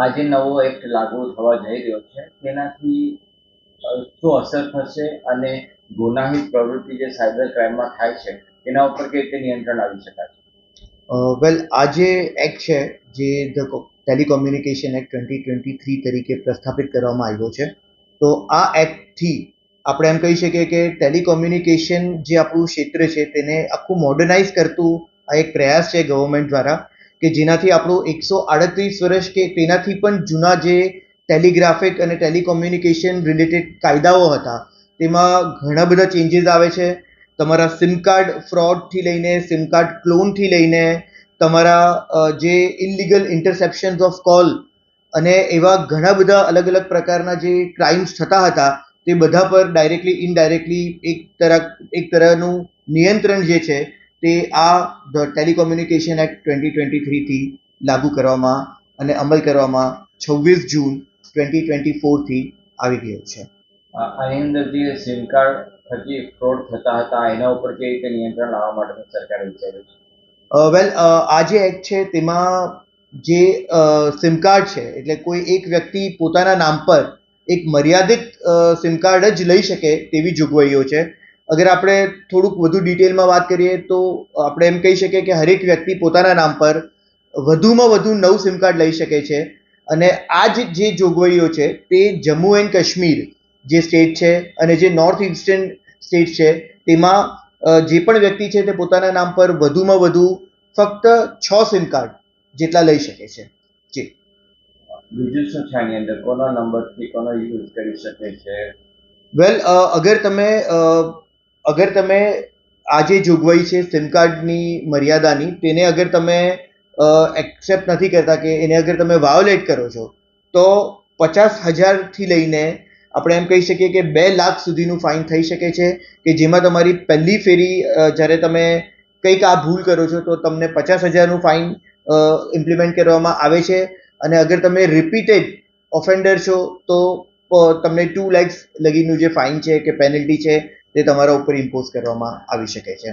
આજે નવો એક્ટ લાગુ થવા જઈ રહ્યો છે, તેનાથી શું અસર થશે અને ગુનાહિત પ્રવૃત્તિ જે સાયબર ક્રાઇમમાં થાય છે તેના ઉપર કેવી રીતે નિયંત્રણ આવી શકાય? વેલ, આ જે એક્ટ છે, જે ધ ટેલિકોમ્યુનિકેશન એક્ટ 2023 તરીકે પ્રસ્થાપિત કરવામાં આવ્યો છે, તો આ એક્ટથી આપણે એમ કહી શકીએ કે ટેલિકોમ્યુનિકેશન જે આપણું ક્ષેત્ર છે તેને આખું મોડર્નાઇઝ કરતું આ એક પ્રયાસ છે ગવર્મેન્ટ દ્વારા, કે જેનાથી આપણું 138 વર્ષ કે તેનાથી પણ જૂના જે ટેલિગ્રાફિક અને ટેલિકોમ્યુનિકેશન રિલેટેડ કાયદાઓ હતા તેમાં ઘણા બધા ચેન્જીસ આવે છે. તમારા સિમ કાર્ડ ફ્રોડથી લઈને, સિમ કાર્ડ ક્લોનથી લઈને, તમારા જે ઇનલીગલ ઇન્ટરસેપ્શન ઓફ કોલ અને એવા ઘણા બધા અલગ અલગ પ્રકારના જે ક્રાઇમ્સ થતા હતા તે બધા પર ડાયરેક્ટલી ઇનડાયરેક્ટલી એક તરહનું નિયંત્રણ જે છે તે આ ધ ટેલિકોમ્યુનિકેશન એક્ટ 2023થી લાગુ કરવામાં અને અમલ કરવામાં 26 જૂન 2024થી આવી ગયો છે. આની અંદર જે સિમ કાર્ડ થકી ફ્રોડ થતા હતા એના ઉપર કેવી રીતે નિયંત્રણ લાવવા માટે સરકારે વિચાર્યું છે? વેલ, આ જે એક્ટ છે તેમાં જે સિમ કાર્ડ છે એટલે કોઈ એક વ્યક્તિ પોતાના નામ પર એક મર્યાદિત સિમ કાર્ડ જ લઈ શકે તેવી જોગવાઈઓ છે. અગર આપણે થોડુંક વધુ ડિટેલમાં વાત કરીએ તો આપણે એમ કહી શકીએ કે હરેક વ્યક્તિ પોતાના નામ પર વધુમાં વધુ 9 સિમ કાર્ડ લઈ શકે છે. અને આ જે જોગવાઈઓ છે તે જમ્મુ એન્ડ કાશ્મીર જે સ્ટેટ છે અને જે નોર્થ ઇસ્ટર્ન સ્ટેટ છે તેમાં જે પણ વ્યક્તિ છે તે પોતાના નામ પર વધુમાં વધુ ફક્ત 6 સિમ કાર્ડ જેટલા લઈ શકે છે. જી. બીજું શું છે આની અંદર? કોનો નંબરથી કોનો યુઝ કરી શકે છે? વેલ, અગર તમે આ જે જોગવાઈ છે સિમ કાર્ડની મર્યાદાની તેને અગર તમે એક્સેપ્ટ નથી કરતા કે એને અગર તમે વાયોલેટ કરો છો તો 50,000થી લઈને આપણે એમ કહી શકીએ કે 2 લાખ સુધીનું ફાઇન થઈ શકે છે, કે જેમાં તમારી પહેલી ફેરી જ્યારે તમે કંઈક આ ભૂલ કરો છો તો તમને 50,000નું ફાઇન ઇમ્પ્લિમેન્ટ કરવામાં આવે છે. અને અગર તમે રિપીટેડ ઓફેન્ડર છો તો તમને 2 lakhs લગીનું જે ફાઇન છે કે પેનલ્ટી છે તે તમારા ઉપર ઇમ્પોઝ કરવામાં આવી શકે છે.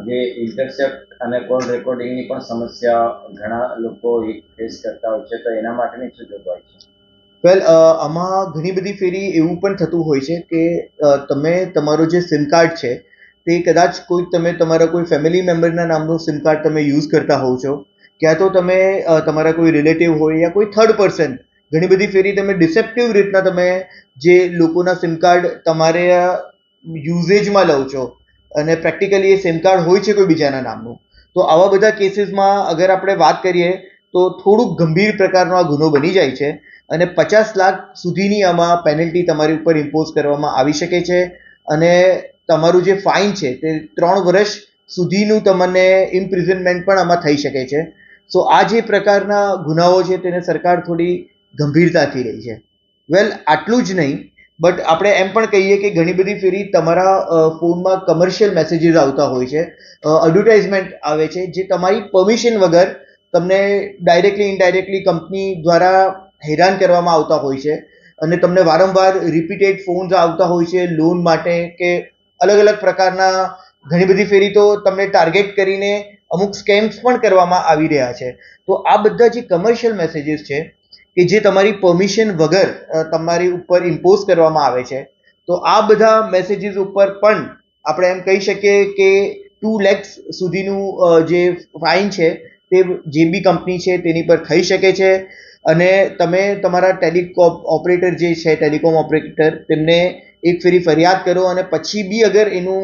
જે ઇન્ટરસેપ્ટ અને કોલ રેકોર્ડિંગની પણ સમસ્યા ઘણા લોકો ફેસ કરતા હોય છે, તો એના માટેની શું જોગવાઈ છે? વેલ, આમાં ઘણી બધી ફેરી એવું પણ થતું હોય છે કે તમે તમારો જે સિમ કાર્ડ છે તે કદાચ તમે તમારા કોઈ ફેમિલી મેમ્બરના નામનું સિમ કાર્ડ તમે યુઝ કરતા હોવ છો, ક્યાં તો તમે તમારા કોઈ રિલેટિવ હોય યા કોઈ થર્ડ પર્સન, ઘણી બધી ફેરી તમે ડિસેપ્ટિવ રીતના તમે જે લોકોના સિમ કાર્ડ તમારે યુઝેજમાં લો છો અને પ્રેક્ટિકલી એ સિમ કાર્ડ હોય છે કોઈ બીજાના નામનું, તો આવા બધા કેસીસમાં અગર આપણે વાત કરીએ તો થોડુંક ગંભીર પ્રકારનો આ ગુનો બની જાય છે અને 50 લાખ સુધીની આમાં પેનલ્ટી તમારી ઉપર ઇમ્પોઝ કરવામાં આવી શકે છે. અને તમારું જે ફાઇન છે તે 3 વર્ષ સુધીનું તમને ઇમ્પ્રિઝનમેન્ટ પણ આમાં થઈ શકે છે. સો આ જે પ્રકારના ગુનાઓ છે તેને સરકાર થોડી ગંભીરતાથી રહી છે. વેલ, આટલું જ નહીં, બટ આપણે એમ પણ કહીએ કે ઘણી બધી ફેરી તમારા ફોનમાં કમર્શિયલ મેસેજીસ આવતા હોય છે, એડવર્ટાઇઝમેન્ટ આવે છે જે તમારી પરમિશન વગર તમને ડાયરેક્ટલી ઇનડાયરેક્ટલી કંપની દ્વારા હેરાન કરવામાં આવતા હોય છે અને તમને વારંવાર રિપીટેડ ફોન્સ આવતા હોય છે લોન માટે કે અલગ અલગ પ્રકારના. ઘણી બધી ફેરી તો તમને ટાર્ગેટ કરીને અમુક સ્કેમ્સ પણ કરવામાં આવી રહ્યા છે. તો આ બધા જે કમર્શિયલ મેસેજીસ છે કે જે તમારી પરમિશન વગર તમારી ઉપર ઇમ્પોઝ કરવામાં આવે છે, તો આ બધા મેસેજીસ ઉપર પણ આપણે એમ કહી શકીએ કે 2 lakhs સુધીનું જે ફાઇન છે તે જે બી કંપની છે તેની પર થઈ શકે છે. અને તમે તમારા ઓપરેટર જે છે ટેલિકોમ ઓપરેટર તેમને એક ફેરી ફરિયાદ કરો અને પછી બી અગર એનું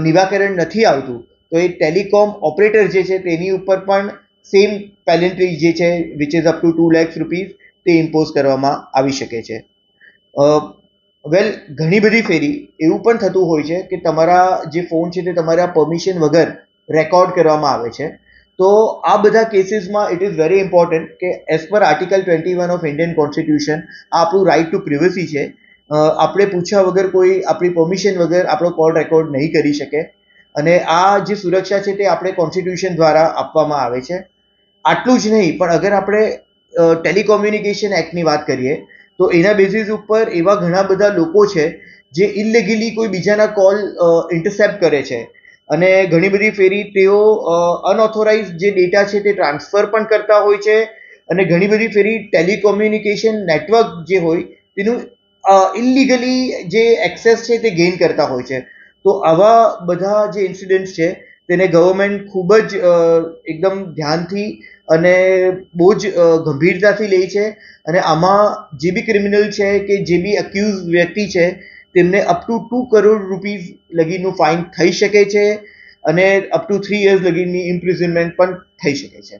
નિરાકરણ નથી આવતું તો એ ટેલિકોમ ઓપરેટર જે છે તેની ઉપર પણ સેમ પેનલ્ટી જે છે which is up to 2 lakhs rupees તે ઇમ્પોઝ કરવામાં આવી શકે છે. વેલ, ઘણી બધી ફેરી એવું પણ થતું હોય છે કે તમારા જે ફોન છે તે તમારા પરમિશન વગર રેકોર્ડ કરવામાં આવે છે. તો આ બધા કેસીસમાં ઇટ ઇઝ વેરી ઇમ્પોર્ટન્ટ કે as per article 21 of Indian constitution આ આપણું રાઇટ ટુ પ્રિવસી છે. આપણે પૂછ્યા વગર કોઈ આપણી પરમિશન વગર આપણો કોલ રેકોર્ડ નહીં કરી શકે અને આ જે સુરક્ષા છે તે આપણે કોન્સ્ટિટ્યુશન દ્વારા આપવામાં આવે છે. આટલું જ નહીં, પણ અગર આપણે ટેલિકોમ્યુનિકેશન એક્ટની વાત કરીએ તો એના બેઝિસ ઉપર એવા ઘણા બધા લોકો છે જે ઇલિગલી કોઈ બીજાના કોલ ઇન્ટરસેપ્ટ કરે છે અને ઘણી બધી ફેરી તેઓ અનઓથોરાઇઝ જે ડેટા છે તે ટ્રાન્સફર પણ કરતા હોય છે અને ઘણી બધી ફેરી ટેલિકોમ્યુનિકેશન નેટવર્ક જે હોય તેનું ઇલીગલી જે એક્સેસ છે તે ગેઇન કરતા હોય છે. તો આવા બધા જે ઇન્સિડન્ટ્સ છે તેને ગવર્મેન્ટ ખૂબ જ એકદમ ધ્યાનથી અને બહુ જ ગંભીરતાથી લે છે. અને આમાં જે બી ક્રિમિનલ છે કે જે બી અક્યુઝ વ્યક્તિ છે તેમને અપ ટુ 2 કરોડ રૂપીઝ લગીનું ફાઇન થઈ શકે છે અને અપ ટુ 3 years લગીની ઇમ્પ્રિઝનમેન્ટ પણ થઈ શકે છે.